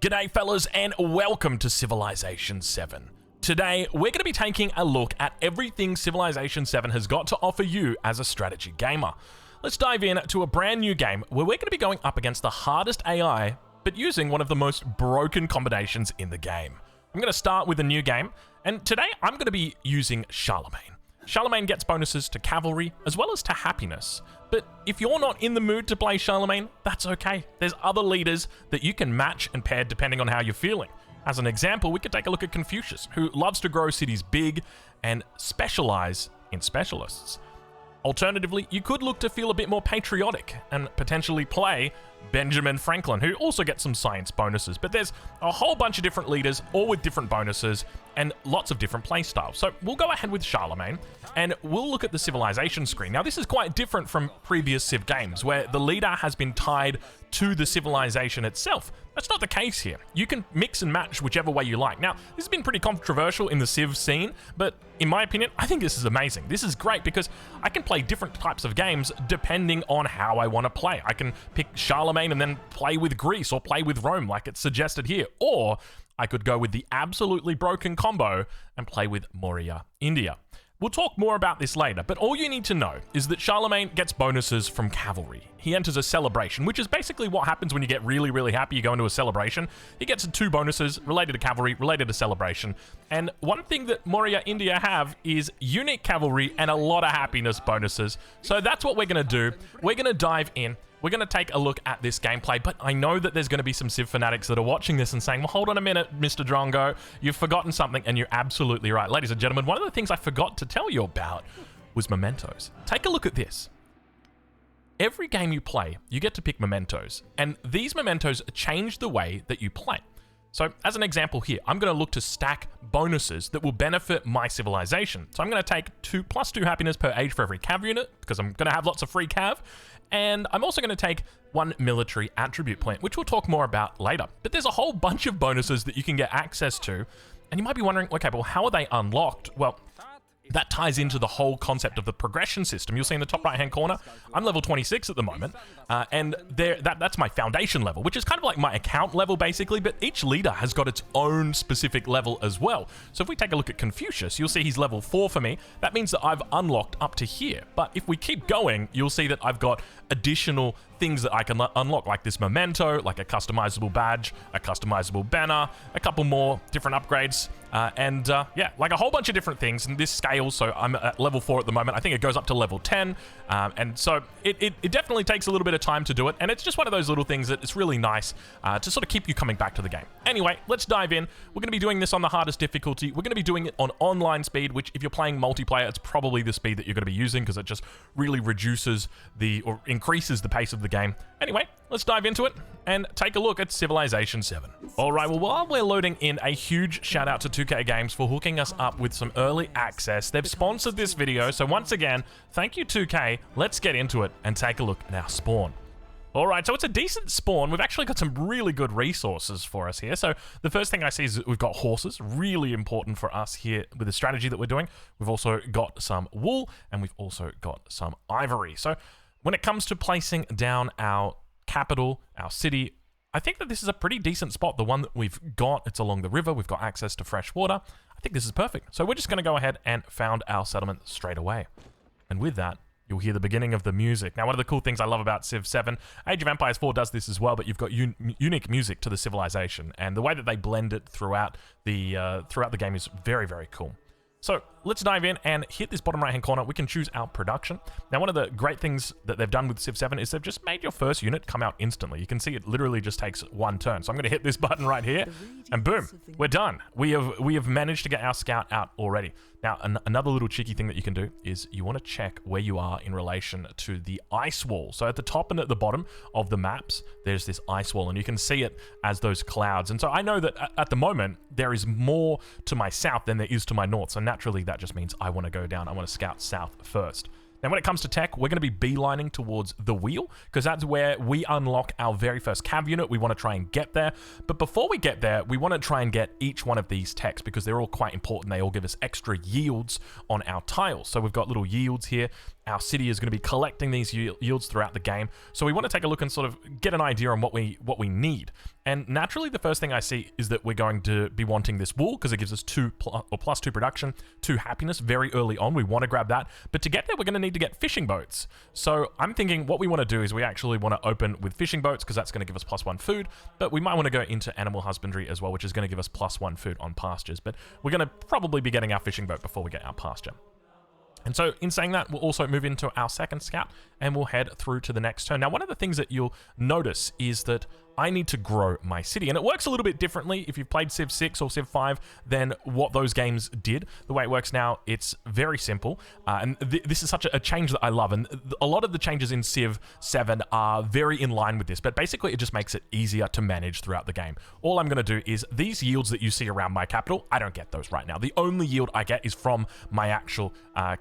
G'day fellas and welcome to Civilization 7. Today, we're going to be taking a look at everything Civilization 7 has got to offer you as a strategy gamer. Let's dive in to a brand new game where we're going to be going up against the hardest AI, but using one of the most broken combinations in the game. I'm going to start with a new game, and today I'm going to be using Charlemagne. Charlemagne gets bonuses to cavalry as well as to happiness, but if you're not in the mood to play Charlemagne, that's okay. There's other leaders that you can match and pair depending on how you're feeling. As an example, we could take a look at Confucius, who loves to grow cities big and specialize in specialists. Alternatively, you could look to feel a bit more patriotic and potentially play Benjamin Franklin, who also gets some science bonuses. But there's a whole bunch of different leaders, all with different bonuses and lots of different playstyles. So we'll go ahead with Charlemagne and we'll look at the civilization screen. Now, this is quite different from previous Civ games where the leader has been tied to the civilization itself. That's not the case here. You can mix and match whichever way you like. Now, this has been pretty controversial in the Civ scene, but in my opinion, I think this is amazing. This is great because I can play different types of games depending on how I want to play. I can pick Charlemagne and then play with Greece or play with Rome like it's suggested here, or I could go with the absolutely broken combo and play with Maurya, India. We'll talk more about this later, but all you need to know is that Charlemagne gets bonuses from cavalry. He enters a celebration, which is basically what happens when you get really, really happy, you go into a celebration. He gets 2 bonuses related to cavalry, related to celebration. And one thing that Maurya, India have is unique cavalry and a lot of happiness bonuses. So that's what we're going to do. We're going to dive in. We're going to take a look at this gameplay, but I know that there's going to be some Civ fanatics that are watching this and saying, well, hold on a minute, Mr. Drongo, you've forgotten something, and you're absolutely right. Ladies and gentlemen, one of the things I forgot to tell you about was mementos. Take a look at this. Every game you play, you get to pick mementos, and these mementos change the way that you play. So, as an example here, I'm going to look to stack bonuses that will benefit my civilization. So I'm going to take 2 + 2 happiness per age for every cav unit, because I'm going to have lots of free cav. And I'm also going to take 1 military attribute point, which we'll talk more about later. But there's a whole bunch of bonuses that you can get access to. And you might be wondering, okay, well, how are they unlocked? Well, that ties into the whole concept of the progression system. You'll see in the top right-hand corner, I'm level 26 at the moment, and that's my foundation level, which is kind of like my account level, basically, but each leader has got its own specific level as well. So if we take a look at Confucius, you'll see he's level 4 for me. That means that I've unlocked up to here. But if we keep going, you'll see that I've got additional things that I can unlock, like this memento, like a customizable badge, a customizable banner, a couple more different upgrades, yeah, like a whole bunch of different things. And this scales, so I'm at level 4 at the moment. I think it goes up to level 10, and so it definitely takes a little bit of time to do it, and it's just one of those little things that it's really nice to sort of keep you coming back to the game. Anyway, let's dive in. We're going to be doing this on the hardest difficulty. We're going to be doing it on online speed, which if you're playing multiplayer, it's probably the speed that you're going to be using because it just really reduces or increases the pace of the game. Anyway, let's dive into it and take a look at Civilization 7. All right, well, while we're loading in, a huge shout out to 2K Games for hooking us up with some early access. They've sponsored this video, so once again, thank you 2K. Let's get into it and take a look at our spawn. All right, so it's a decent spawn. We've actually got some really good resources for us here. So the first thing I see is that we've got horses, really important for us here with the strategy that we're doing. We've also got some wool, and we've also got some ivory. So when it comes to placing down our capital, our city, I think that this is a pretty decent spot. The one that we've got, it's along the river. We've got access to fresh water. I think this is perfect. So we're just going to go ahead and found our settlement straight away. And with that, you'll hear the beginning of the music. Now, one of the cool things I love about Civ 7, Age of Empires 4 does this as well, but you've got unique music to the civilization, and the way that they blend it throughout the game is very, very cool. So let's dive in and hit this bottom right-hand corner. We can choose our production. Now, one of the great things that they've done with Civ 7 is they've just made your first unit come out instantly. You can see it literally just takes 1 turn. So I'm going to hit this button right here, and boom, we're done. We have managed to get our scout out already. Now, another little cheeky thing that you can do is you want to check where you are in relation to the ice wall. So at the top and at the bottom of the maps, there's this ice wall, and you can see it as those clouds. And so I know that at the moment, there is more to my south than there is to my north. So naturally, that just means I want to go down. I want to scout south first. Now, when it comes to tech, we're going to be beelining towards the wheel, because that's where we unlock our very first cav unit. We want to try and get there. But before we get there, we want to try and get each one of these techs, because they're all quite important. They all give us extra yields on our tiles. So we've got little yields here our city is going to be collecting these yields throughout the game. So we want to take a look and sort of get an idea on what we need. And naturally, the first thing I see is that we're going to be wanting this wool because it gives us plus 2 production, 2 happiness very early on. We want to grab that. But to get there, we're going to need to get fishing boats. So I'm thinking what we want to do is we actually want to open with fishing boats because that's going to give us plus 1 food. But we might want to go into animal husbandry as well, which is going to give us plus 1 food on pastures. But we're going to probably be getting our fishing boat before we get our pasture. And so in saying that, we'll also move into our second scout and we'll head through to the next turn. Now, one of the things that you'll notice is that I need to grow my city. And it works a little bit differently if you've played Civ 6 or Civ 5 than what those games did. The way it works now, it's very simple. And this is such a change that I love. And a lot of the changes in Civ 7 are very in line with this. But basically, it just makes it easier to manage throughout the game. All I'm going to do is these yields that you see around my capital, I don't get those right now. The only yield I get is from my actual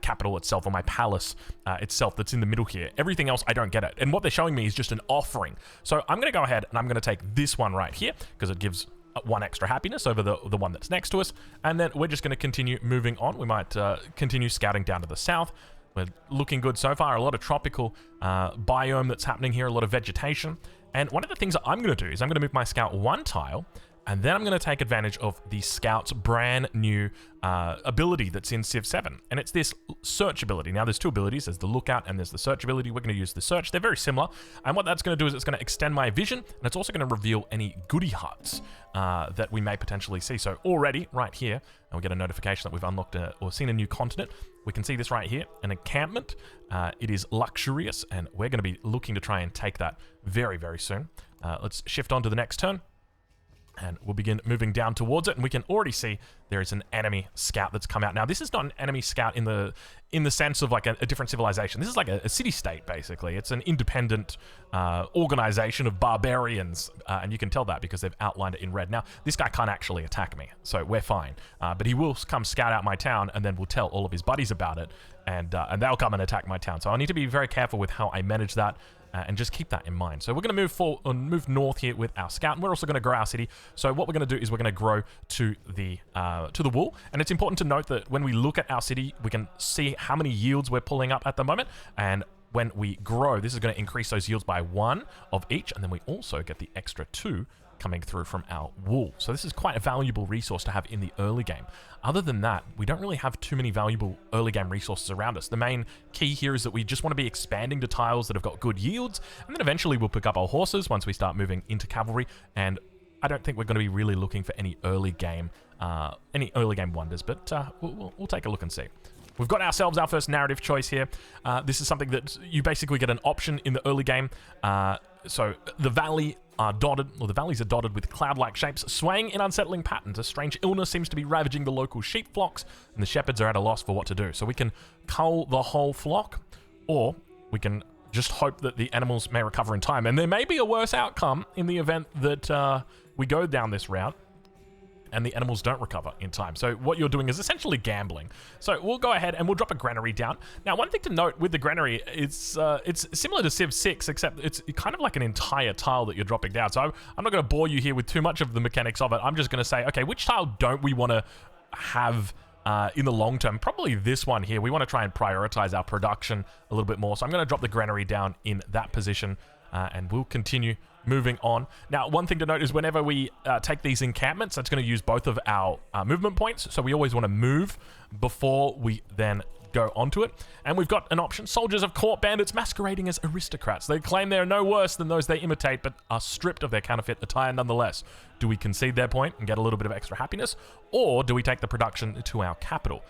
capital itself, or my palace itself that's in the middle here. Everything else, I don't get it. And what they're showing me is just an offering. So I'm going to go ahead and I'm going to take this one right here because it gives 1 extra happiness over the one that's next to us. And then we're just going to continue moving on. We might continue scouting down to the south. We're looking good so far. A lot of tropical biome that's happening here, a lot of vegetation. And one of the things that I'm going to do is I'm going to move my scout 1 tile, and then I'm going to take advantage of the scout's brand new ability that's in Civ 7. And it's this search ability. Now, there's 2 abilities. There's the lookout and there's the search ability. We're going to use the search. They're very similar. And what that's going to do is it's going to extend my vision, and it's also going to reveal any goodie huts that we may potentially see. So already, right here, and we get a notification that we've unlocked or seen a new continent. We can see this right here, an encampment. It is luxurious, and we're going to be looking to try and take that very, very soon. Let's shift on to the next turn. And we'll begin moving down towards it, and we can already see there is an enemy scout that's come out. Now, this is not an enemy scout in the sense of like a different civilization. This is like a city-state, basically. It's an independent organization of barbarians, and you can tell that because they've outlined it in red. Now, this guy can't actually attack me, so we're fine. But he will come scout out my town, and then we'll tell all of his buddies about it, and they'll come and attack my town. So I need to be very careful with how I manage that. And just keep that in mind. So we're going to move north here with our scout, and we're also going to grow our city. So what we're going to do is we're going to grow to the wool. And it's important to note that when we look at our city, we can see how many yields we're pulling up at the moment. And when we grow, this is going to increase those yields by 1 of each, and then we also get the extra 2 coming through from our wool. So this is quite a valuable resource to have in the early game. Other than that, we don't really have too many valuable early game resources around us. The main key here is that we just want to be expanding to tiles that have got good yields, and then eventually we'll pick up our horses once we start moving into cavalry. And I don't think we're going to be really looking for any early game wonders, but we'll take a look and see. We've got ourselves our first narrative choice here. This is something that you basically get an option in the early game. So the valleys are dotted with cloud-like shapes, swaying in unsettling patterns. A strange illness seems to be ravaging the local sheep flocks, and the shepherds are at a loss for what to do. So we can cull the whole flock, or we can just hope that the animals may recover in time. And there may be a worse outcome in the event that we go down this route and the animals don't recover in time. So what you're doing is essentially gambling. So we'll go ahead and we'll drop a granary down. Now, one thing to note with the granary, it's similar to Civ 6, except it's kind of like an entire tile that you're dropping down. So I'm not going to bore you here with too much of the mechanics of it. I'm just going to say, okay, which tile don't we want to have in the long term? Probably this one here. We want to try and prioritize our production a little bit more. So I'm going to drop the granary down in that position, and we'll continue moving on. Now, one thing to note is whenever we take these encampments, that's going to use both of our movement points. So we always want to move before we then go onto it. And we've got an option. Soldiers of court bandits masquerading as aristocrats. They claim they are no worse than those they imitate, but are stripped of their counterfeit attire nonetheless. Do we concede their point and get a little bit of extra happiness? Or do we take the production to our capital?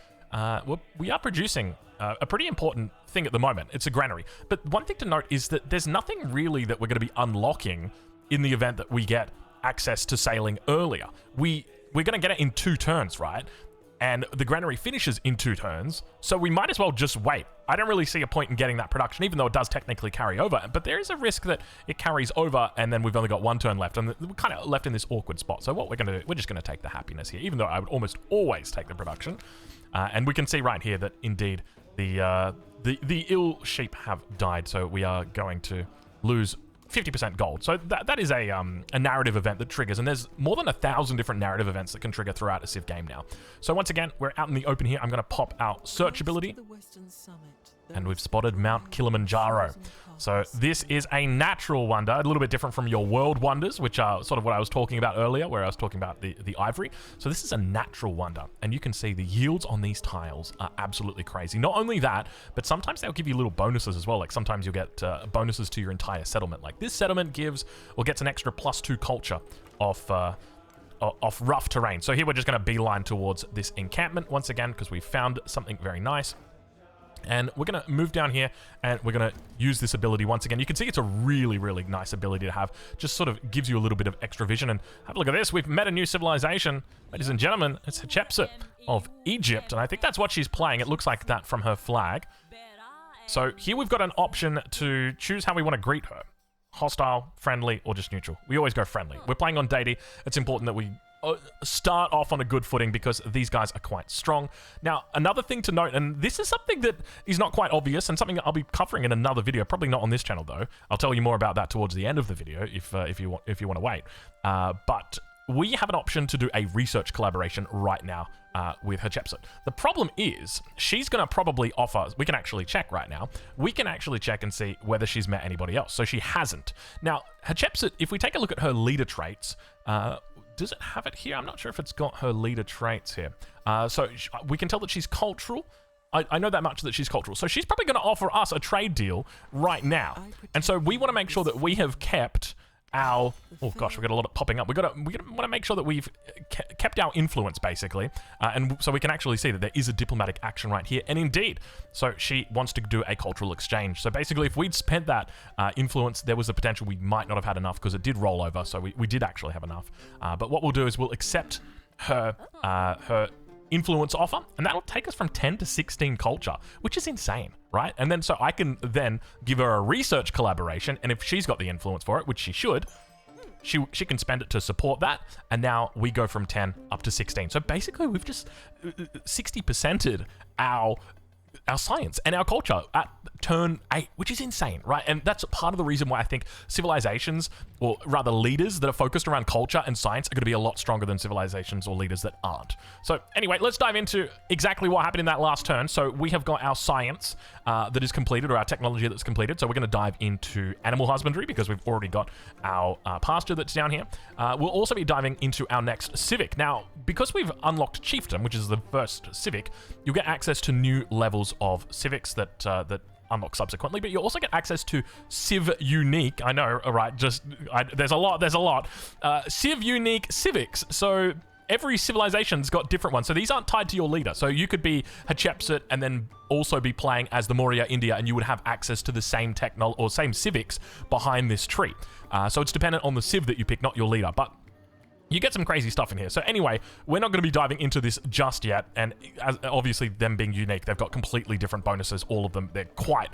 We are producing a pretty important thing at the moment. It's a granary. But one thing to note is that there's nothing really that we're going to be unlocking in the event that we get access to sailing earlier. We're going to get it in 2 turns, right? And the granary finishes in 2 turns, so we might as well just wait. I don't really see a point in getting that production, even though it does technically carry over. But there is a risk that it carries over, and then we've only got 1 turn left, and we're kind of left in this awkward spot. So what we're going to do, we're just going to take the happiness here, even though I would almost always take the production. And we can see right here that indeed the ill sheep have died, so we are going to lose 50% gold. So that is a narrative event that triggers, and there's more than 1,000 different narrative events that can trigger throughout a Civ game now. So once again, we're out in the open here. I'm going to pop our search ability. The Western Summit, and we've spotted Mount Kilimanjaro. So this is a natural wonder, a little bit different from your world wonders, which are sort of what I was talking about earlier, where I was talking about the ivory. So this is a natural wonder, and you can see the yields on these tiles are absolutely crazy. Not only that, but sometimes they'll give you little bonuses as well. Like sometimes you'll get bonuses to your entire settlement. Like this settlement gives or gets an extra +2 culture off rough terrain. So here we're just going to beeline towards this encampment once again because we found something very nice. And we're going to move down here and we're going to use this ability once again. You can see it's a really, really nice ability to have. Just sort of gives you a little bit of extra vision. And have a look at this. We've met a new civilization. Ladies and gentlemen, it's Hatshepsut of Egypt. And I think that's what she's playing. It looks like that from her flag. So here we've got an option to choose how we want to greet her. Hostile, friendly, or just neutral. We always go friendly. We're playing on deity. It's important that we start off on a good footing because these guys are quite strong. Now, another thing to note, and this is something that is not quite obvious and something that I'll be covering in another video, probably not on this channel though. I'll tell you more about that towards the end of the video if you want to wait. But we have an option to do a research collaboration right now with Hatshepsut. The problem is she's going to probably offer, we can actually check right now, we can actually check and see whether she's met anybody else. So she hasn't. Now, Hatshepsut, if we take a look at her leader traits, does it have it here? I'm not sure if it's got her leader traits here. So we can tell that she's cultural. I know that much that she's cultural. So she's probably going to offer us a trade deal right now. And so we want to make sure that we have kept our... Oh gosh, we've got a lot of popping up. We want to make sure that we've kept our influence, basically. And so we can actually see that there is a diplomatic action right here. And indeed, so she wants to do a cultural exchange. So basically, if we'd spent that influence, there was a potential we might not have had enough because it did roll over. So we did actually have enough. But what we'll do is we'll accept her influence offer, and that'll take us from 10 to 16 culture, which is insane, right? And then so I can then give her a research collaboration, and if she's got the influence for it, which she should, she can spend it to support that, and now we go from 10 up to 16. So basically, we've just 60%ed our science and our culture at turn 8, which is insane, right? And that's part of the reason why I think civilizations, or rather leaders that are focused around culture and science are going to be a lot stronger than civilizations or leaders that aren't. So anyway, let's dive into exactly what happened in that last turn. So we have got our science that is completed, or our technology that's completed. So we're going to dive into animal husbandry because we've already got our pasture that's down here. We'll also be diving into our next civic. Now, because we've unlocked chieftain, which is the first civic, you'll get access to new levels of civics that unlock subsequently, but you also get access to Civ Unique. I know, all right, there's a lot. Civ Unique civics. So every civilization's got different ones. So these aren't tied to your leader. So you could be Hatshepsut and then also be playing as the Maurya India, and you would have access to the same same civics behind this tree. So it's dependent on the civ that you pick, not your leader. But you get some crazy stuff in here. So anyway, we're not going to be diving into this just yet. And obviously, them being unique, they've got completely different bonuses. All of them, they're quite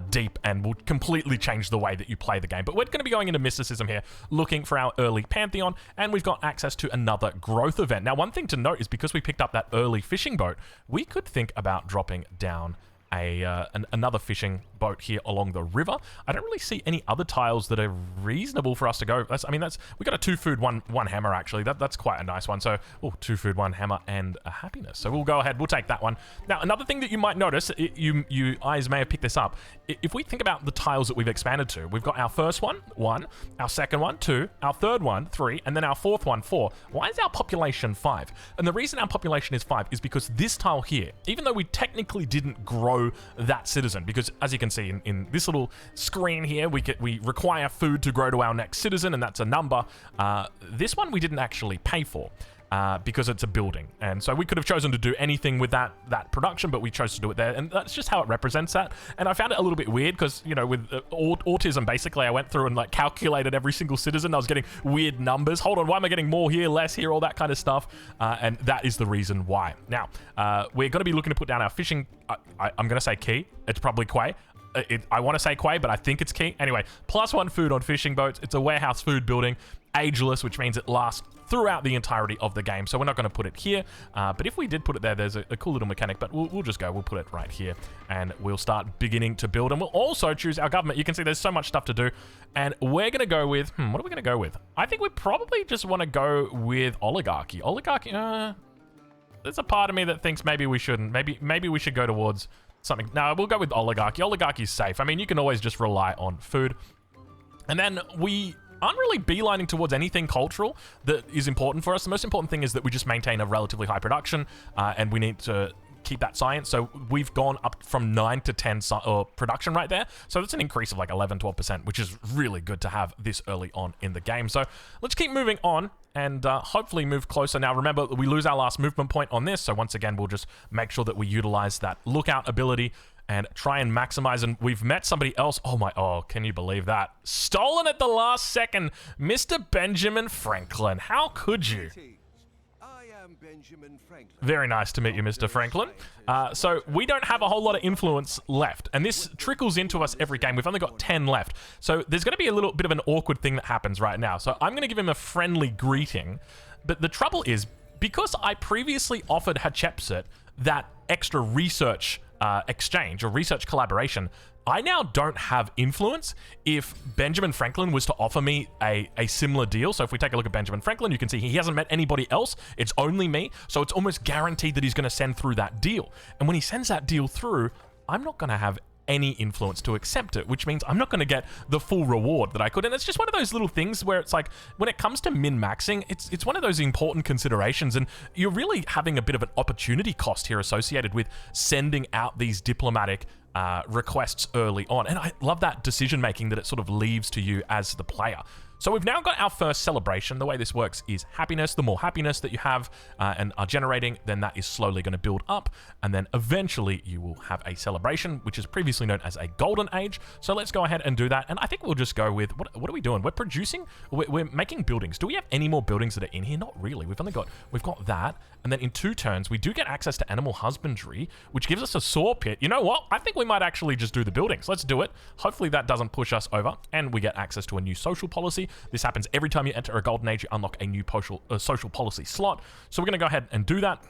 deep and will completely change the way that you play the game. But we're going to be going into mysticism here, looking for our early Pantheon. And we've got access to another growth event. Now, one thing to note is because we picked up that early fishing boat, we could think about dropping down another fishing boat here along the river. I don't really see any other tiles that are reasonable for us to go. We got a 2 food, one hammer actually. That's quite a nice one. So, 2 food, 1 hammer, and a happiness. So we'll go ahead. We'll take that one. Now, another thing that you might notice, you eyes may have picked this up. If we think about the tiles that we've expanded to, we've got our first one, 1, our second one, 2, our third one, 3, and then our fourth one, 4. Why is our population 5? And the reason our population is 5 is because this tile here, even though we technically didn't grow that citizen, because as you can see in this little screen here, we require food to grow to our next citizen, and that's a number. This one we didn't actually pay for. Because it's a building, and so we could have chosen to do anything with that production, but we chose to do it there, and that's just how it represents that. And I found it a little bit weird because, you know, with autism, basically I went through and like calculated every single citizen. I was getting weird numbers. Hold on, why am I getting more here, less here, all that kind of stuff? And that is the reason why. Now, we're going to be looking to put down our fishing. I'm going to say key. It's probably quay. I want to say quay, but I think it's key. Anyway, +1 food on fishing boats. It's a warehouse food building, ageless, which means it lasts throughout the entirety of the game. So we're not going to put it here, but if we did put it there, there's a cool little mechanic, but we'll just go, we'll put it right here, and we'll start beginning to build, and we'll also choose our government. You can see there's so much stuff to do, and we're going to go with, what are we going to go with? I think we probably just want to go with oligarchy. Oligarchy, there's a part of me that thinks maybe we shouldn't. Maybe we should go towards something. No, we'll go with oligarchy. Oligarchy's safe. I mean, you can always just rely on food. And then we aren't really beelining towards anything cultural that is important for us. The most important thing is that we just maintain a relatively high production, and we need to keep that science. So we've gone up from 9 to 10 production right there. So that's an increase of like 11-12%, which is really good to have this early on in the game. So let's keep moving on and hopefully move closer. Now, remember, we lose our last movement point on this. So once again, we'll just make sure that we utilize that lookout ability and try and maximize. And we've met somebody else. Oh, can you believe that? Stolen at the last second, Mr. Benjamin Franklin. How could you? Benjamin Franklin. Very nice to meet you, Mr. Franklin. So we don't have a whole lot of influence left, and this trickles into us every game. We've only got 10 left. So there's going to be a little bit of an awkward thing that happens right now. So I'm going to give him a friendly greeting, but the trouble is, because I previously offered Hatshepsut that extra research exchange or research collaboration, I now don't have influence if Benjamin Franklin was to offer me a similar deal. So if we take a look at Benjamin Franklin, you can see he hasn't met anybody else. It's only me. So it's almost guaranteed that he's going to send through that deal. And when he sends that deal through, I'm not going to have any influence to accept it, which means I'm not going to get the full reward that I could. And it's just one of those little things where it's like, when it comes to min-maxing, it's one of those important considerations, and you're really having a bit of an opportunity cost here associated with sending out these diplomatic requests early on. And I love that decision making that it sort of leaves to you as the player. So we've now got our first celebration. The way this works is happiness. The more happiness that you have and are generating, then that is slowly going to build up. And then eventually you will have a celebration, which is previously known as a golden age. So let's go ahead and do that. And I think we'll just go with, what are we doing? We're producing, we're making buildings. Do we have any more buildings that are in here? Not really. We've got that. And then in 2 turns, we do get access to animal husbandry, which gives us a saw pit. You know what? I think we might actually just do the buildings. Let's do it. Hopefully that doesn't push us over. And we get access to a new social policy. This happens every time you enter a golden age, you unlock a new social policy slot. So we're going to go ahead and do that.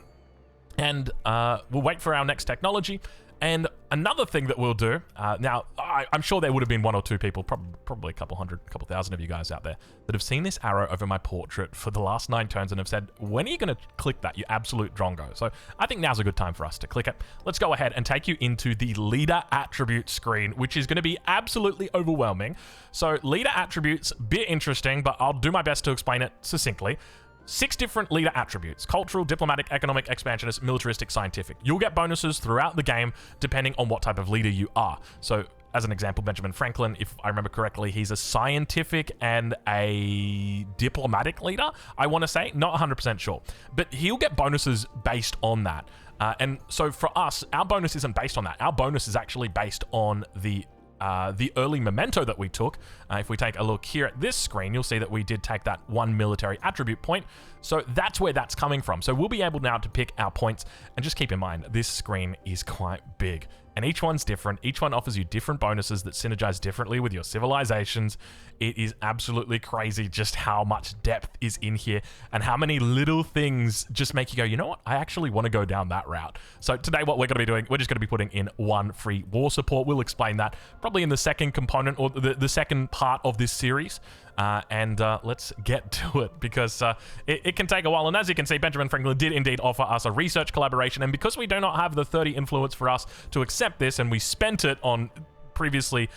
And we'll wait for our next technology. And another thing that we'll do, now, I'm sure there would have been 1 or 2 people, probably a couple thousand of you guys out there, that have seen this arrow over my portrait for the last 9 turns and have said, when are you going to click that, you absolute drongo? So I think now's a good time for us to click it. Let's go ahead and take you into the leader attribute screen, which is going to be absolutely overwhelming. So leader attributes, bit interesting, but I'll do my best to explain it succinctly. 6 different leader attributes: cultural, diplomatic, economic, expansionist, militaristic, scientific. You'll get bonuses throughout the game depending on what type of leader you are. So as an example, Benjamin Franklin, if I remember correctly, he's a scientific and a diplomatic leader, I want to say. Not 100% sure. But he'll get bonuses based on that. And so for us, our bonus isn't based on that. Our bonus is actually based on the early memento that we took. If we take a look here at this screen, you'll see that we did take that 1 military attribute point. So that's where that's coming from. So we'll be able now to pick our points. And just keep in mind, this screen is quite big. And each one's different. Each one offers you different bonuses that synergize differently with your civilizations. It is absolutely crazy just how much depth is in here and how many little things just make you go, you know what? I actually want to go down that route. So today what we're going to be doing, we're just going to be putting in 1 free war support. We'll explain that probably in the second component or the second part of this series. Let's get to it, because it can take a while. And as you can see, Benjamin Franklin did indeed offer us a research collaboration. And because we do not have the 30 influence for us to accept this, and we spent it on previously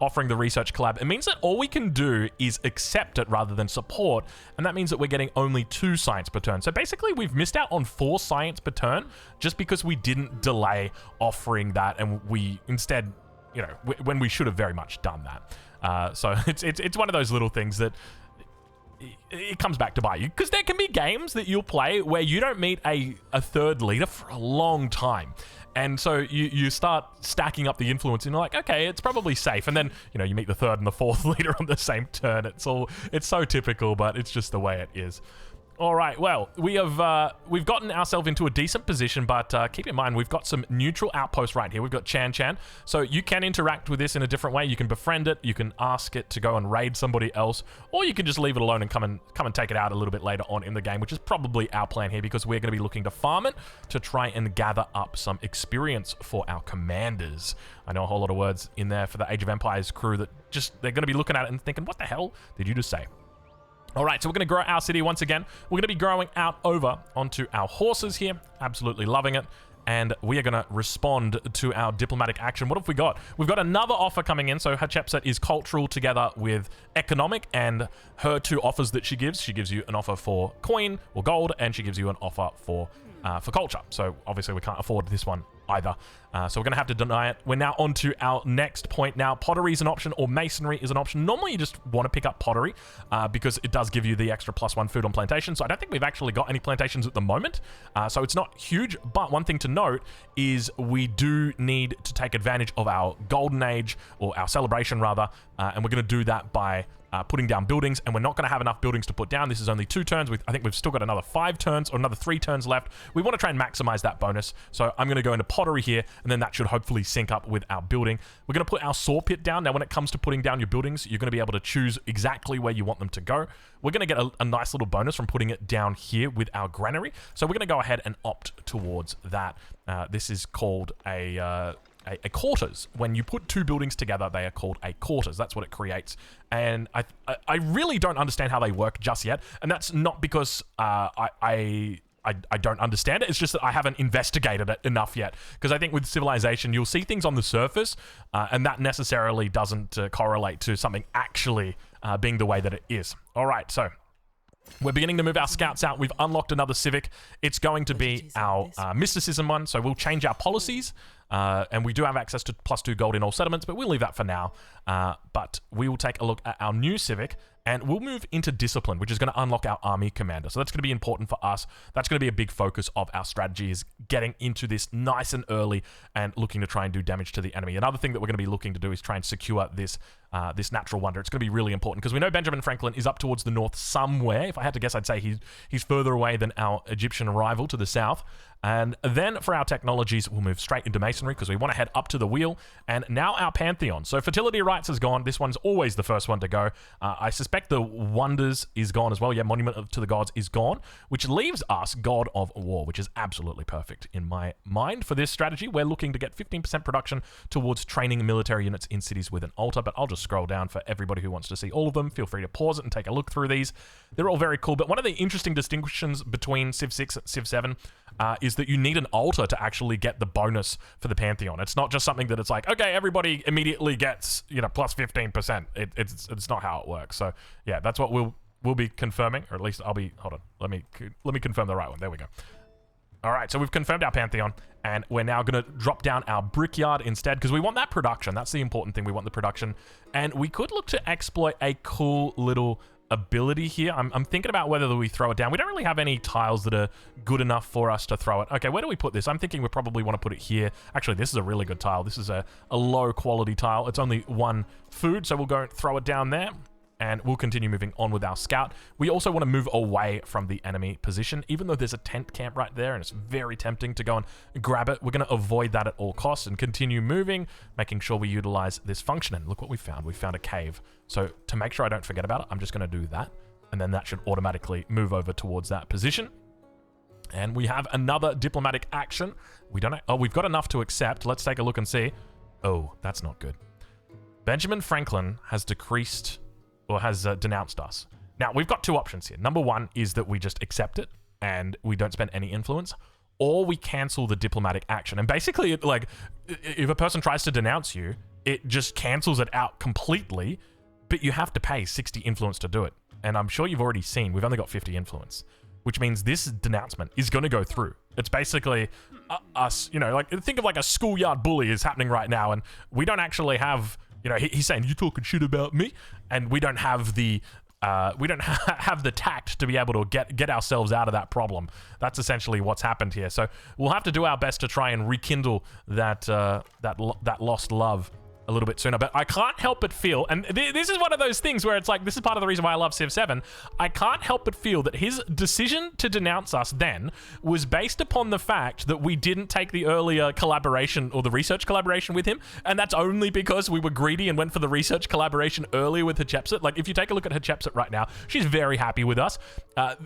offering the research collab, it means that all we can do is accept it rather than support. And that means that we're getting only 2 science per turn. So basically, we've missed out on 4 science per turn just because we didn't delay offering that. And we instead, you know, when we should have very much done that. So it's one of those little things that it comes back to bite you, because there can be games that you'll play where you don't meet a 3rd leader for a long time. And so you start stacking up the influence and you're like, okay, it's probably safe. And then, you know, you meet the 3rd and the 4th leader on the same turn. It's so typical, but it's just the way it is. All right, well, we've gotten ourselves into a decent position, but keep in mind, we've got some neutral outposts right here. We've got Chan Chan, so you can interact with this in a different way. You can befriend it, you can ask it to go and raid somebody else, or you can just leave it alone and come and take it out a little bit later on in the game, which is probably our plan here, because we're going to be looking to farm it to try and gather up some experience for our commanders. I know a whole lot of words in there for the Age of Empires crew that just, they're going to be looking at it and thinking, what the hell did you just say? All right, so we're going to grow our city once again. We're going to be growing out over onto our horses here. Absolutely loving it. and we are going to respond to our diplomatic action. What have we got? We've got another offer coming in. So Hatshepsut is cultural together with economic, and her two offers that she gives you an offer for coin or gold, and she gives you an offer for culture. So obviously we can't afford this one either. So we're going to have to deny it. We're now on to our next point. Now, pottery is an option, or masonry is an option. Normally, you just want to pick up pottery because it does give you the extra +1 food on plantation. So I don't think we've actually got any plantations at the moment. So it's not huge. But one thing to note is we do need to take advantage of our golden age, or our celebration rather. And we're going to do that by putting down buildings, and we're not going to have enough buildings to put down. This is only 2 turns. I think we've still got another 5 turns, or another 3 turns left. We want to try and maximize that bonus. So I'm going to go into pottery here, and then that should hopefully sync up with our building. We're going to put our saw pit down. Now, when it comes to putting down your buildings, you're going to be able to choose exactly where you want them to go. We're going to get a nice little bonus from putting it down here with our granary. So we're going to go ahead and opt towards that. This is called a quarters. When you put 2 buildings together, they are called a quarters. That's what it creates. And I really don't understand how they work just yet. And that's not because I don't understand it. It's just that I haven't investigated it enough yet. Because I think with Civilization, you'll see things on the surface, and that necessarily doesn't correlate to something actually being the way that it is. All right, so we're beginning to move our scouts out. We've unlocked another civic. It's going to be our mysticism one, so we'll change our policies. And we do have access to +2 gold in all settlements, but we'll leave that for now. But we will take a look at our new civic, and we'll move into discipline, which is going to unlock our army commander. So that's going to be important for us. That's going to be a big focus of our strategy, is getting into this nice and early and looking to try and do damage to the enemy. Another thing that we're going to be looking to do is try and secure this natural wonder. It's going to be really important because we know Benjamin Franklin is up towards the north somewhere. If I had to guess, I'd say he's further away than our Egyptian rival to the south. And then for our technologies, we'll move straight into masonry because we want to head up to the wheel. And now our pantheon. So fertility rites has gone. This one's always the first one to go. I suspect the wonders is gone as well. Yeah, monument to the gods is gone, which leaves us god of war, which is absolutely perfect in my mind for this strategy. We're looking to get 15% production towards training military units in cities with an altar, but I'll just scroll down for everybody who wants to see all of them. Feel free to pause it and take a look through these. They're all very cool, but one of the interesting distinctions between Civ 6 and Civ 7 is that you need an altar to actually get the bonus for the Pantheon. It's not just something that it's like, okay, everybody immediately gets, plus 15%. It's not how it works. So yeah, that's what we'll be confirming, or at least I'll be, hold on, let me confirm the right one. There we go. All right, so we've confirmed our Pantheon, and we're now going to drop down our brickyard instead, because we want that production. That's the important thing. We want the production, and we could look to exploit a cool little ability here. I'm thinking about whether we throw it down. We don't really have any tiles that are good enough for us to throw it. Okay, where do we put this? I'm thinking we probably want to put it here. Actually, this is a really good tile. This is a low quality tile. It's only 1 food, so we'll go and throw it down there. And we'll continue moving on with our scout. We also want to move away from the enemy position, even though there's a tent camp right there and it's very tempting to go and grab it. We're going to avoid that at all costs and continue moving, making sure we utilize this function. And look what we found. We found a cave. So to make sure I don't forget about it, I'm just going to do that. And then that should automatically move over towards that position. And we have another diplomatic action. We've got enough to accept. Let's take a look and see. Oh, that's not good. Benjamin Franklin has decreased, or has denounced us. Now, we've got 2 options here. Number 1 is that we just accept it and we don't spend any influence, or we cancel the diplomatic action. And basically, if a person tries to denounce you, it just cancels it out completely, but you have to pay 60 influence to do it. And I'm sure you've already seen, we've only got 50 influence, which means this denouncement is going to go through. It's basically us, think of like a schoolyard bully is happening right now, and we don't actually have, he's saying, you talking shit about me, and we don't have the have the tact to be able to get ourselves out of that problem. That's essentially what's happened here. So we'll have to do our best to try and rekindle that lost love a little bit sooner. But I can't help but feel, and this is one of those things where it's like, this is part of the reason why I love Civ 7. I can't help but feel that his decision to denounce us then was based upon the fact that we didn't take the earlier collaboration or the research collaboration with him, and that's only because we were greedy and went for the research collaboration earlier with Hatshepsut. Like, if you take a look at Hatshepsut right now, she's very happy with us.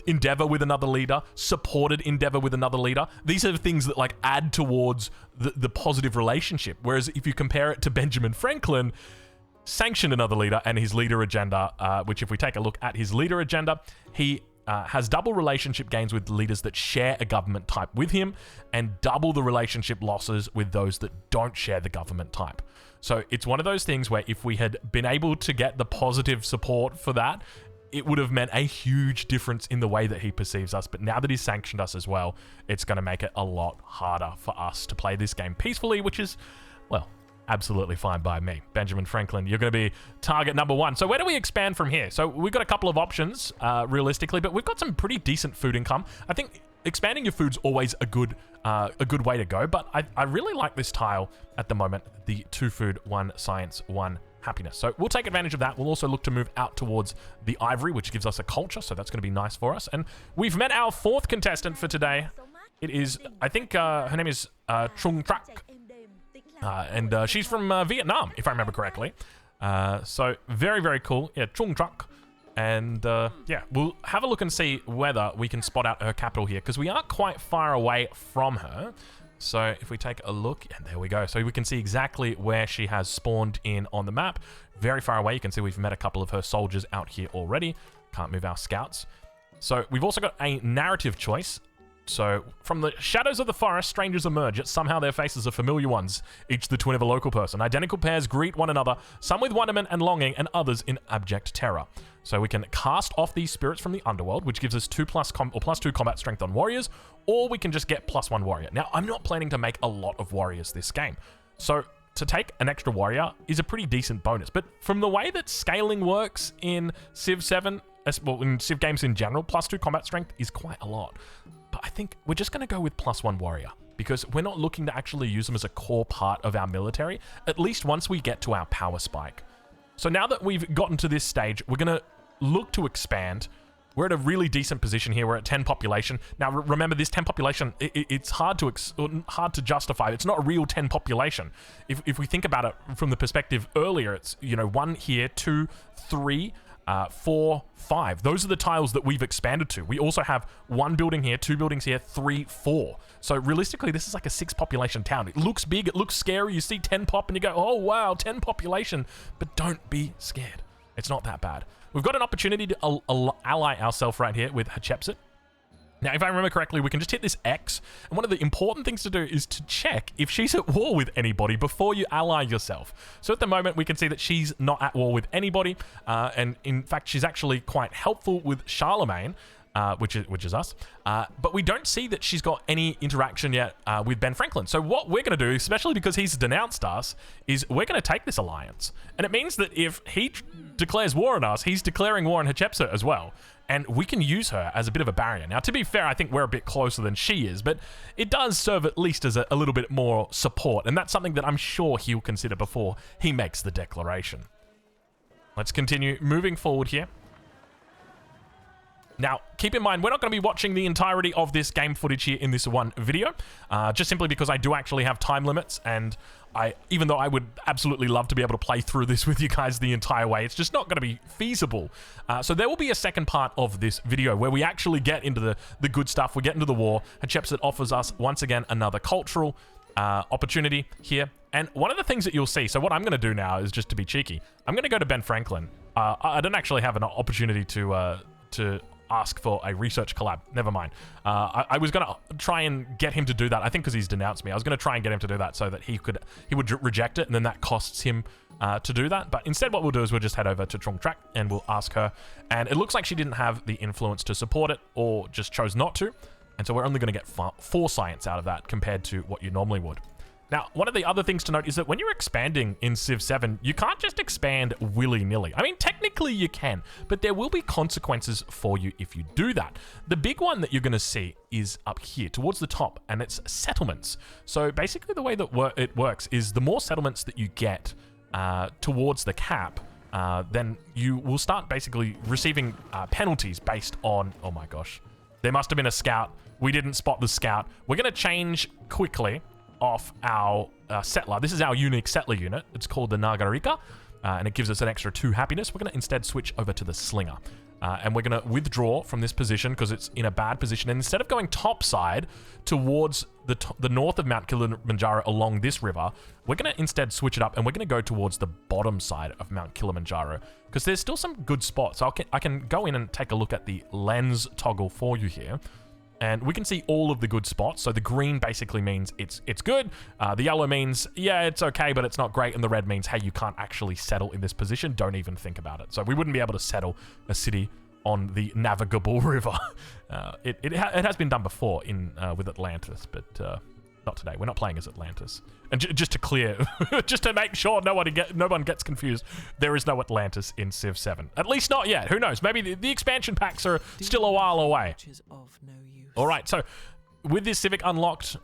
Endeavor with another leader, supported Endeavor with another leader. These are things that add towards the positive relationship. Whereas if you compare it to Benjamin Franklin, sanctioned another leader and his leader agenda, which if we take a look at his leader agenda, he has double relationship gains with leaders that share a government type with him, and double the relationship losses with those that don't share the government type. So it's one of those things where if we had been able to get the positive support for that, it would have meant a huge difference in the way that he perceives us. But now that he's sanctioned us as well, it's going to make it a lot harder for us to play this game peacefully, which is, well, absolutely fine by me. Benjamin Franklin, you're going to be target number 1. So where do we expand from here? So we've got a couple of options, realistically, but we've got some pretty decent food income. I think expanding your food's always a good way to go, but I really like this tile at the moment, the 2 food, 1 science, 1 happiness. So we'll take advantage of that. We'll also look to move out towards the ivory, which gives us a culture, so that's going to be nice for us. And we've met our 4th contestant for today. It is, I think her name is Trung Truc, and she's from Vietnam, if I remember correctly. So very, very cool. Yeah, Trung Truc. And yeah, we'll have a look and see whether we can spot out her capital here, because we are quite far away from her. So if we take a look, and there we go. So we can see exactly where she has spawned in on the map. Very far away. You can see we've met a couple of her soldiers out here already. Can't move our scouts. So we've also got a narrative choice. So, from the shadows of the forest, strangers emerge, yet somehow their faces are familiar ones, each the twin of a local person. Identical pairs greet one another, some with wonderment and longing, and others in abject terror. So we can cast off these spirits from the underworld, which gives us +2 combat strength on warriors, or we can just get +1 warrior. Now, I'm not planning to make a lot of warriors this game. So, to take an extra warrior is a pretty decent bonus, but from the way that scaling works in Civ 7, well, in Civ games in general, +2 combat strength is quite a lot. But I think we're just going to go with +1 warrior, because we're not looking to actually use them as a core part of our military, at least once we get to our power spike. So now that we've gotten to this stage, we're going to look to expand. We're at a really decent position here. We're at 10 population. Now, remember, this 10 population, it's hard to justify. It's not a real 10 population. If we think about it from the perspective earlier, it's, you know, 1 here, 2, 3, 4, 5. Those are the tiles that we've expanded to. We also have 1 building here, 2 buildings here, 3, 4. So realistically, this is like a 6 population town. It looks big, it looks scary. You see 10 pop and you go, oh wow, 10 population. But don't be scared. It's not that bad. We've got an opportunity to ally ourselves right here with Hatshepsut. Now, if I remember correctly, we can just hit this X, and one of the important things to do is to check if she's at war with anybody before you ally yourself. So at the moment, we can see that she's not at war with anybody, and in fact, she's actually quite helpful with Charlemagne, which is us, but we don't see that she's got any interaction yet with Ben Franklin. So what we're going to do, especially because he's denounced us, is we're going to take this alliance. And it means that if he declares war on us, he's declaring war on Hatshepsut as well. And we can use her as a bit of a barrier. Now, to be fair, I think we're a bit closer than she is, but it does serve at least as a little bit more support, and that's something that I'm sure he'll consider before he makes the declaration. Let's continue moving forward here. Now, keep in mind, we're not going to be watching the entirety of this game footage here in this one video, just simply because I do actually have time limits, and even though I would absolutely love to be able to play through this with you guys the entire way, it's just not going to be feasible. So there will be a second part of this video where we actually get into the good stuff, we get into the war. Hatshepsut offers us, once again, another cultural opportunity here. And one of the things that you'll see, so what I'm going to do now is just to be cheeky, I'm going to go to Ben Franklin. I don't actually have an opportunity to ask for a research collab. Never mind. I was going to try and get him to do that. I think because he's denounced me, I was going to try and get him to do that so that he would reject it, and then that costs him to do that. But instead what we'll do is we'll just head over to Trung Truc and we'll ask her. And it looks like she didn't have the influence to support it, or just chose not to. And so we're only going to get 4 science out of that compared to what you normally would. Now, one of the other things to note is that when you're expanding in Civ 7, you can't just expand willy-nilly. I mean, technically you can, but there will be consequences for you if you do that. The big one that you're going to see is up here towards the top, and it's settlements. So basically the way that it works is the more settlements that you get towards the cap, then you will start basically receiving penalties based on, oh my gosh, there must have been a scout. We didn't spot the scout. We're going to change quickly off our settler. This is our unique settler unit. It's called the Nagarika, and it gives us an extra 2 happiness. We're going to instead switch over to the Slinger. and we're going to withdraw from this position because it's in a bad position. And instead of going topside towards the north of Mount Kilimanjaro along this river, we're going to instead switch it up, and we're going to go towards the bottom side of Mount Kilimanjaro because there's still some good spots. So I can go in and take a look at the lens toggle for you here. And we can see all of the good spots. So the green basically means it's good. The yellow means, yeah, it's okay, but it's not great. And the red means, hey, you can't actually settle in this position. Don't even think about it. So we wouldn't be able to settle a city on the navigable river. It has been done before with Atlantis, but not today. We're not playing as Atlantis. And just to clear, just to make sure no one gets confused, there is no Atlantis in Civ 7. At least not yet. Who knows? Maybe the expansion packs are still a while away. All right, so with this Civic unlocked,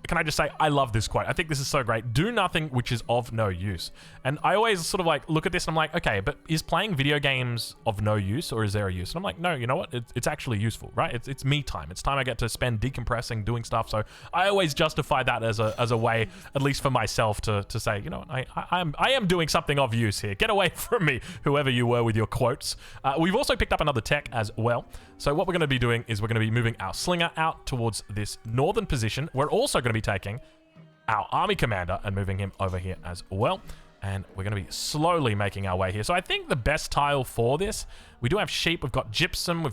can I just say, I love this quote. I think this is so great. Do nothing which is of no use. And I always sort of like look at this and I'm like, okay, but is playing video games of no use, or is there a use? And I'm like, no, you know what? It's actually useful, right? It's me time. It's time I get to spend decompressing, doing stuff. So I always justify that as a way, at least for myself, to say, you know what, I am doing something of use here. Get away from me, whoever you were with your quotes. We've also picked up another tech as well. So what we're going to be doing is we're going to be moving our slinger out towards this northern position. We're also going to be taking our army commander and moving him over here as well. And we're going to be slowly making our way here. So I think the best tile for this, we do have sheep, we've got gypsum, we've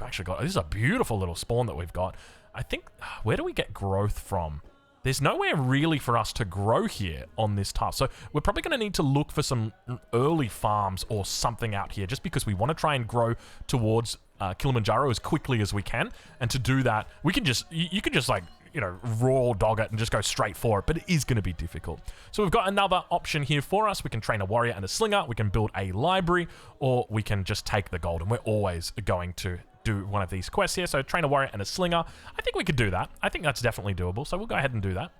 actually got, this is a beautiful little spawn that we've got. I think, where do we get growth from? There's nowhere really for us to grow here on this tile. So we're probably going to need to look for some early farms or something out here, just because we want to try and grow towards Kilimanjaro as quickly as we can. And to do that, we can just, you can just like, you know, raw dog it and just go straight for it, but it is going to be difficult. So we've got another option here for us. We can train a warrior and a slinger, we can build a library, or we can just take the gold. And we're always going to do one of these quests here. So train a warrior and a slinger. I think we could do that. I think that's definitely doable. So we'll go ahead and do that.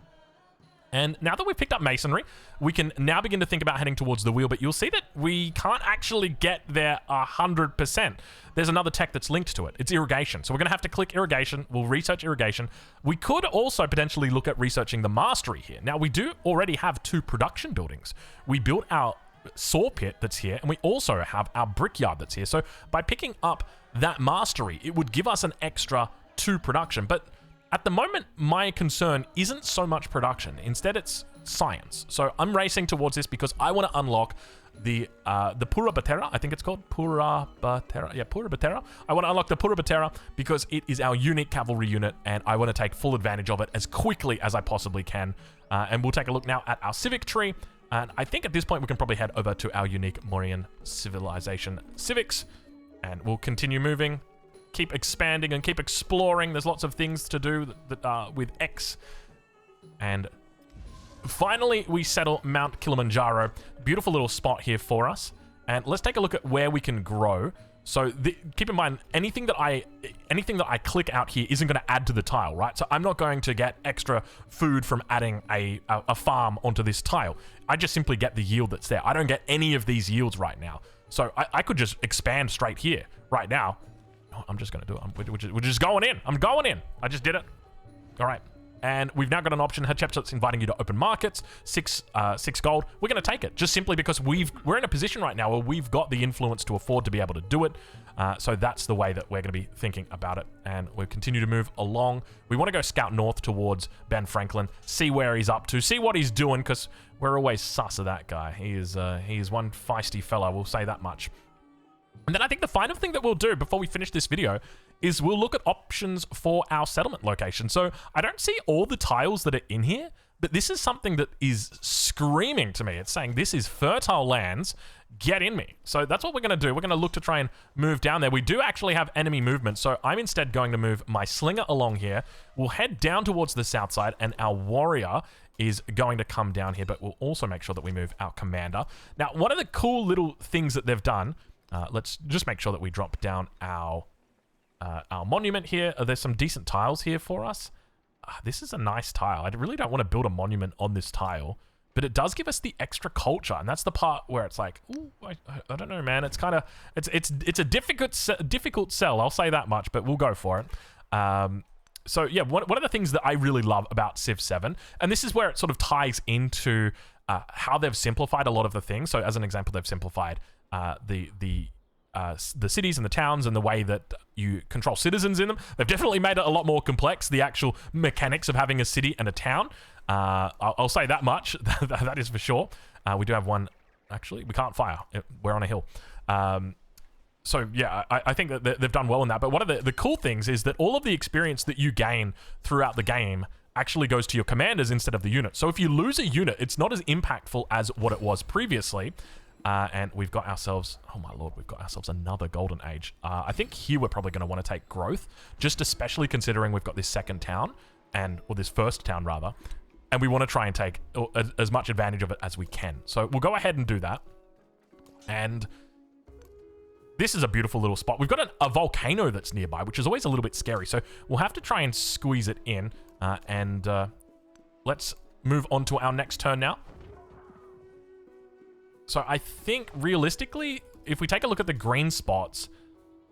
And now that we've picked up masonry, we can now begin to think about heading towards the wheel, but you'll see that we can't actually get there 100%. There's another tech that's linked to it. It's irrigation. So we're going to have to click irrigation. We'll research irrigation. We could also potentially look at researching the mastery here. Now, we do already have 2 production buildings. We built our saw pit that's here, and we also have our brickyard that's here. So by picking up that mastery, it would give us an extra 2 production. But at the moment, my concern isn't so much production. Instead, it's science. So I'm racing towards this because I want to unlock the Pura Batera. I think it's called Pura Batera. Yeah, Pura Batera. I want to unlock the Pura Batera because it is our unique cavalry unit, and I want to take full advantage of it as quickly as I possibly can. And we'll take a look now at our civic tree. And I think at this point, we can probably head over to our unique Mauryan civilization civics, and we'll continue moving. Keep expanding and keep exploring. There's lots of things to do with X. And finally, we settle Mount Kilimanjaro. Beautiful little spot here for us. And let's take a look at where we can grow. So keep in mind, anything that I click out here isn't going to add to the tile, right? So I'm not going to get extra food from adding a farm onto this tile. I just simply get the yield that's there. I don't get any of these yields right now. So I could just expand straight here right now. I'm just going to do it. We're just going in. I'm going in. I just did it. All right. And we've now got an option. Hatshepsut's inviting you to open markets. 6 gold. We're going to take it just simply because we're in a position right now where we've got the influence to afford to be able to do it. So that's the way that we're going to be thinking about it. And we'll continue to move along. We want to go scout north towards Ben Franklin, see where he's up to, see what he's doing, because we're always sus of that guy. He is one feisty fella, we'll say that much. And then I think the final thing that we'll do before we finish this video is we'll look at options for our settlement location. So I don't see all the tiles that are in here, but this is something that is screaming to me. It's saying this is fertile lands, get in me. So that's what we're going to do. We're going to look to try and move down there. We do actually have enemy movement, so I'm instead going to move my slinger along here. We'll head down towards the south side, and our warrior is going to come down here, but we'll also make sure that we move our commander. Now, one of the cool little things that they've done, let's just make sure that we drop down our monument here. There's some decent tiles here for us. This is a nice tile. I really don't want to build a monument on this tile, but it does give us the extra culture, and that's the part where it's like, ooh, I don't know, man. It's kind of it's a difficult sell. I'll say that much, but we'll go for it. So yeah, one of the things that I really love about Civ 7, and this is where it sort of ties into how they've simplified a lot of the things. So as an example, they've simplified the the cities and the towns and the way that you control citizens in them. They've definitely made it a lot more complex, the actual mechanics of having a city and a town. I'll say that much. That is for sure. We do have one. Actually, we can't fire. We're on a hill. So yeah, I think that they've done well in that. But one of the cool things is that all of the experience that you gain throughout the game actually goes to your commanders instead of the unit. So if you lose a unit, it's not as impactful as what it was previously. And we've got ourselves, oh my lord, we've got ourselves another golden age. I think here we're probably going to want to take growth, just especially considering we've got this second town, or this first town rather, and we want to try and take as much advantage of it as we can. So we'll go ahead and do that. And this is a beautiful little spot. We've got a volcano that's nearby, which is always a little bit scary. So we'll have to try and squeeze it in. Let's move on to our next turn now. So I think, realistically, if we take a look at the green spots,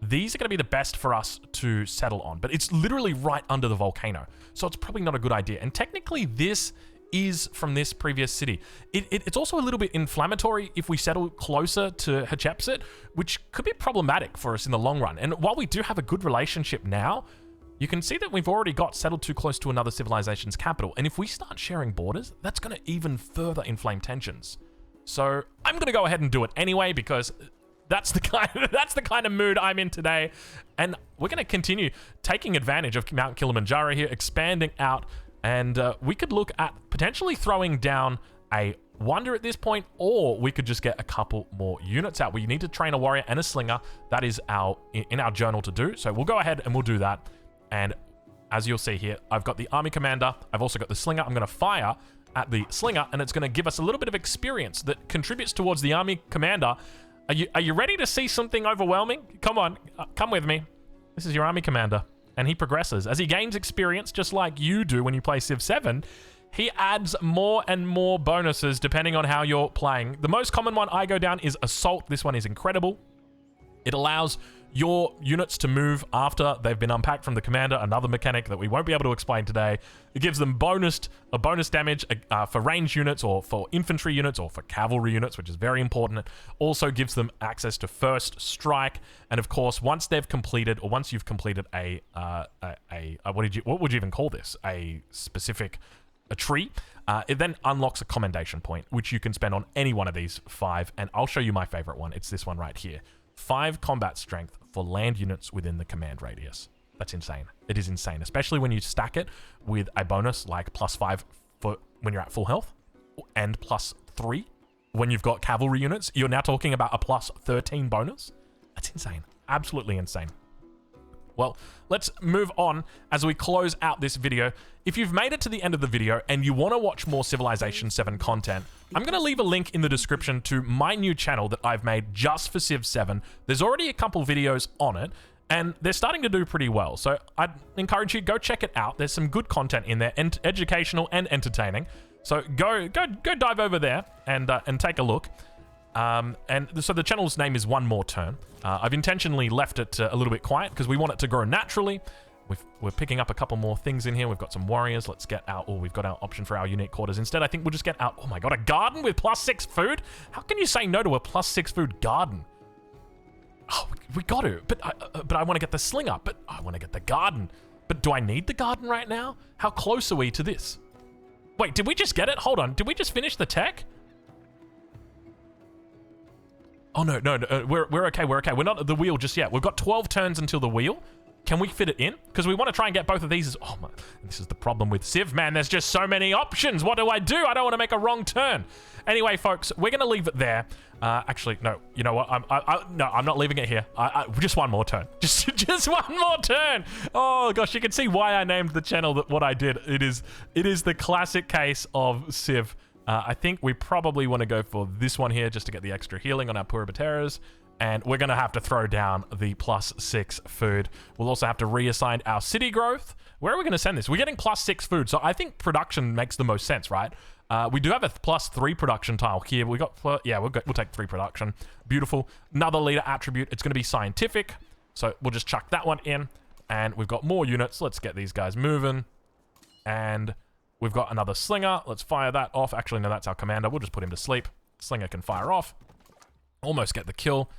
these are going to be the best for us to settle on. But it's literally right under the volcano, so it's probably not a good idea. And technically, this is from this previous city. It's also a little bit inflammatory if we settle closer to Hatshepsut, which could be problematic for us in the long run. And while we do have a good relationship now, you can see that we've already got settled too close to another civilization's capital. And if we start sharing borders, that's going to even further inflame tensions. So I'm going to go ahead and do it anyway, because that's the kind of mood I'm in today. And we're going to continue taking advantage of Mount Kilimanjaro here, expanding out. And we could look at potentially throwing down a wonder at this point, or we could just get a couple more units out. We need to train a warrior and a slinger. That is in our journal to do. So we'll go ahead and we'll do that. And as you'll see here, I've got the army commander. I've also got the slinger. I'm going to fire at the slinger, and it's going to give us a little bit of experience that contributes towards the army commander. Are you ready to see something overwhelming? Come on, come with me. This is your army commander, and he progresses. As he gains experience, just like you do when you play Civ 7, he adds more and more bonuses depending on how you're playing. The most common one I go down is Assault. This one is incredible. It allows your units to move after they've been unpacked from the commander, another mechanic that we won't be able to explain today. It gives them a bonus damage for range units, or for infantry units, or for cavalry units, which is very important. It also gives them access to first strike, and of course, once you've completed what would you even call this? A tree. It then unlocks a commendation point, which you can spend on any one of these 5, and I'll show you my favorite one. It's this one right here. 5 combat strength for land units within the command radius. That's insane. It is insane, especially when you stack it with a bonus like +5 for when you're at full health, and +3 when you've got cavalry units. You're now talking about a +13 bonus. That's insane. Absolutely insane. Well, let's move on as we close out this video. If you've made it to the end of the video and you want to watch more Civilization 7 content, I'm going to leave a link in the description to my new channel that I've made just for Civ 7. There's already a couple videos on it, and they're starting to do pretty well. So I'd encourage you, go check it out. There's some good content in there, and educational and entertaining. So go dive over there and take a look. And so the channel's name is One More Turn. I've intentionally left it a little bit quiet because we want it to grow naturally. We're picking up a couple more things in here. We've got some warriors. Let's get out. Oh, we've got our option for our unique quarters. Instead, I think we'll just get out. Oh my god, a garden with +6 food? How can you say no to a +6 food garden? Oh, we got to. But I want to get the slinger. But I want to get the garden. But do I need the garden right now? How close are we to this? Wait, did we just get it? Hold on. Did we just finish the tech? Oh, no. We're okay. We're okay. We're not at the wheel just yet. We've got 12 turns until the wheel. Can we fit it in? Because we want to try and get both of these. Oh, my. This is the problem with Civ, man. There's just so many options. What do? I don't want to make a wrong turn. Anyway, folks, we're going to leave it there. Actually, no. You know what? No, I'm not leaving it here. Just one more turn. Just one more turn. Oh, gosh. You can see why I named the channel what I did. It is the classic case of Civ. I think we probably want to go for this one here just to get the extra healing on our Puribateras. And we're going to have to throw down the +6 food. We'll also have to reassign our city growth. Where are we going to send this? We're getting +6 food, so I think production makes the most sense, right? We do have a +3 production tile here. We'll take 3 production. Beautiful. Another leader attribute. It's going to be scientific. So we'll just chuck that one in. And we've got more units. Let's get these guys moving. And we've got another slinger. Let's fire that off. Actually, no, that's our commander. We'll just put him to sleep. Slinger can fire off. Almost get the kill.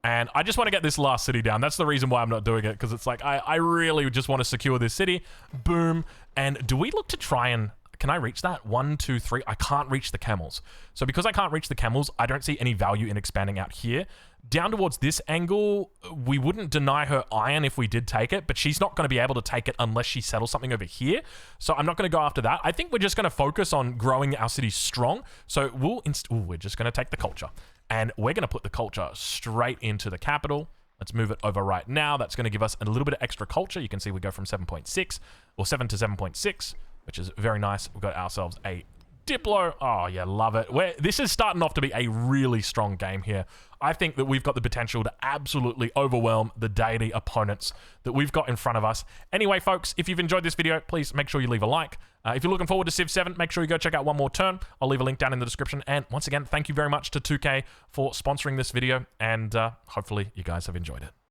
And I just want to get this last city down. That's the reason why I'm not doing it, because it's like, I really just want to secure this city. Boom. And do we look to try and... Can I reach that? 1, 2, 3. I can't reach the camels. So because I can't reach the camels, I don't see any value in expanding out here. Down towards this angle, we wouldn't deny her iron if we did take it, but she's not going to be able to take it unless she settles something over here. So I'm not going to go after that. I think we're just going to focus on growing our city strong. So we're just going to take the culture. And we're going to put the culture straight into the capital. Let's move it over right now. That's going to give us a little bit of extra culture. You can see we go from 7.6 or 7 to 7.6. Which is very nice. We've got ourselves a Diplo. Oh, yeah, love it. This is starting off to be a really strong game here. I think that we've got the potential to absolutely overwhelm the deity opponents that we've got in front of us. Anyway, folks, if you've enjoyed this video, please make sure you leave a like. If you're looking forward to Civ 7, make sure you go check out One More Turn. I'll leave a link down in the description. And once again, thank you very much to 2K for sponsoring this video. And hopefully you guys have enjoyed it.